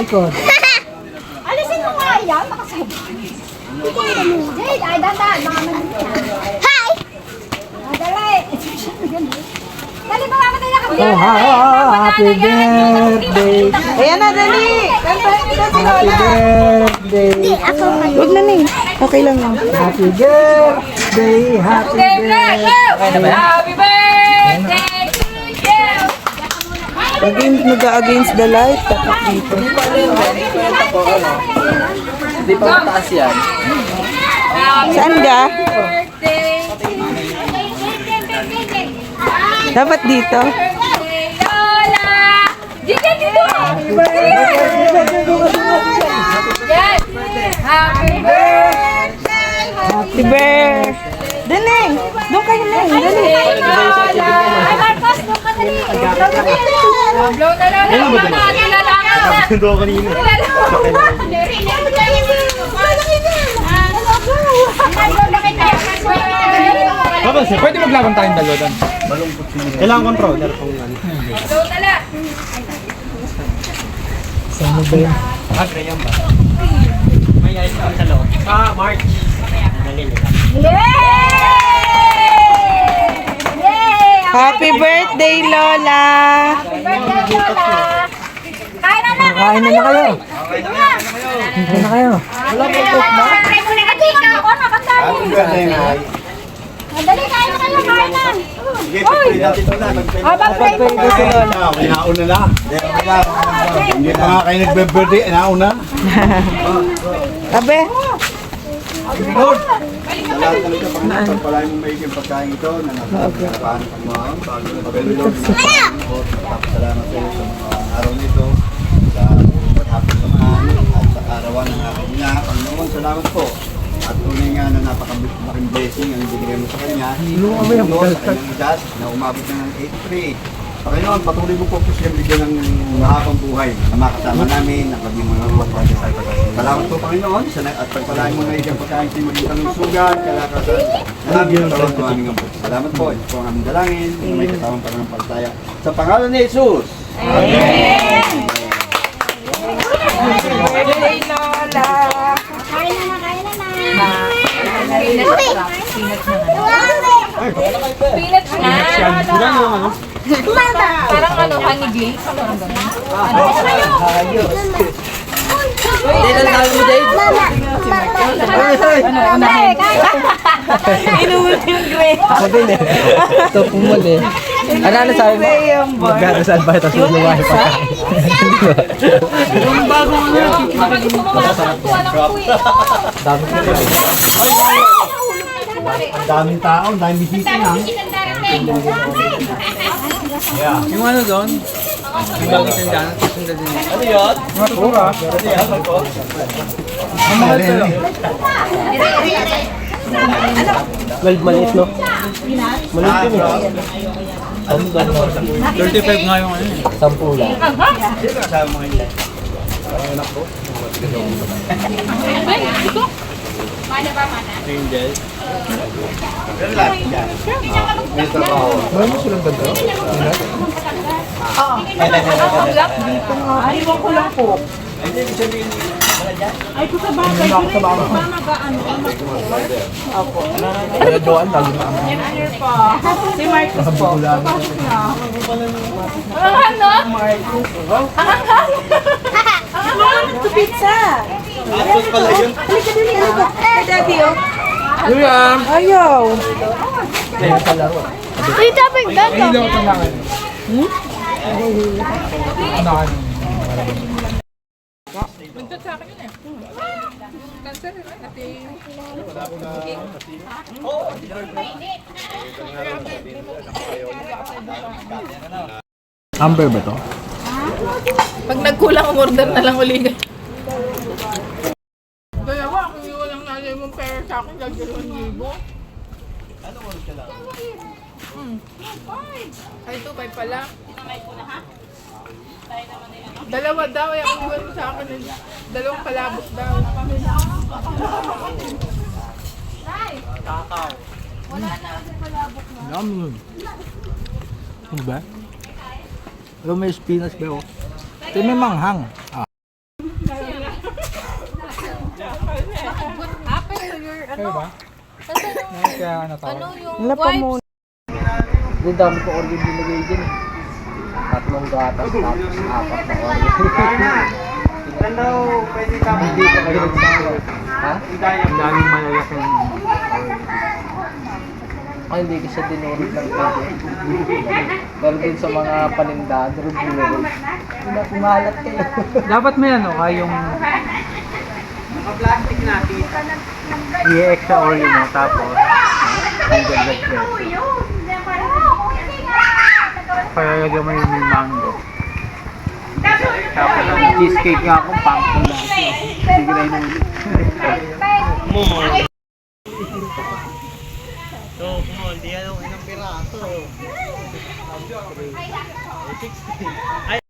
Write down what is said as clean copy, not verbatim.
Likod. Alisin mo nga yan, makasabi. Jade, ay dandan, mga manila. Hi! Madali. Dali pa mamatay na kami. Happy birthday. Ayan na, dali. Happy birthday. Huwag na na. Okay lang yan. Happy birthday. Happy birthday. Happy birthday to you. Again, mag-against the light. Tapak dito. Hindi pa mataas yan. Saan ka? Dapat dito. Lola! Diyan dito! Yan! Happy birthday! Happy birthday. Dali. Doon kayo na. Dali. Lola! Ay, Marcos, doon ka dali! Blow na lang! Kilala ka! Doon kanina. Kilala mo! Tapos, pwede maglaban tayong dalawa doon. Kailangan controller kung ano. Blow na lang! Saan mo ba yun? Graham ba? May ayos kami sa loob. March. Dali nila. Yay! Yay! Happy birthday, Lola. Happy birthday, Lola! Kain na lang! Kain na kayo. Kain na kayo. Wala po po ba? Try mo na kasi ako nakasali. Madali, kain na kayo, kain na. Uy! Habang kayo po Nauna na. Hindi pa nga kayo nagbe-birthday, nauna. Abe. Salamat talaga pagpapalay mo may yung pagkain ito na nakapaan ng mga bago na pagkain. Salamat sa iyo sa mga araw nito, sa paghapon samahan at sa karawan ng aking ina. Panginoon, salamat po. At tunay nga na napakalaking blessing ang ibigay mo sa kanya. Panginoon, sa kanyang edad na umabot na ng 83. Panginoon, patuloy mo po siyang bigyan ng mahabang buhay na makasama namin, na maging mga magpapasal. Salamat po, Panginoon, at pagpalain mo na iyong pagkain sa maging kanusugan, kalakasan, na namin ang aming ampo. Salamat po, ito po ang aming dalangin, may kasamang pananampalataya. Sa pangalan ni Jesus! Amen! Birthday, Lola. Kain na na, kain na na. Peanuts na. Parang ano, honey glaze. Hindi na sabi mo, Dave. Inuwi yung grape. Ako din eh. Ito pumuli. Ano sabi mo? Magdadasal ba ito? Suluwahi pa. Yung bagong ano. Ang daming tao, ang daming bisita na. Yung ano doon? Yung bagong tindahan. Susundan din. Ano yun? Matura. Ang mahal sa'yo. Maliit no? Maliit yun eh. 35 nga yung ano eh. 10 lang. Angel. Marami silang ganda. Ayaw ko lang po. Ay, ko sa bagay. Sa Kaya Joan, lagi na ang Si Marcos po. Papasok na. Ano? Ang to pizza. Apple pala yun. Halika dali. Halika. Kay Daddy, oh. William! Ayaw. Uy, tapos ganito. Ilaw ito lang. Ano? Amber ba to? Pag nagkulang, umorder na lang ulit. Kaya ba, kung walang nanay mong pera sa akin, gagawin libo. Ano oras ka lang? Ay, 2.5 pala. Dalawa daw, ay ang iwan mo sa akin, dalawang palabok daw. Kakao. Dami yun. Ano ba? Pero may spinach ba oh? Ito may manghang. Ah. Kayo ba? Kaya ano tawag? Wala pa muna. Hindi, dami ko order nilagay dyan. 3 gatas, tapos 4 na order. Ilan daw pwede kami? Hindi ko kayo nagsasabi. Ha? Ang daming malalaki. Ay, hindi ko siya dinurit ng pwede. Pero din sa mga paninda, dinurit. Hindi, kumalat kayo. Dapat may ano ka yung Naka-plastic natin. i-extra oil mo tapos ang ganda siya. Paglalagyan mo yung mango. Tapos ang cheesecake nga akong pang pula. Sige na yun. More. So, small. Di ano, ilang piraso. 60. Ay,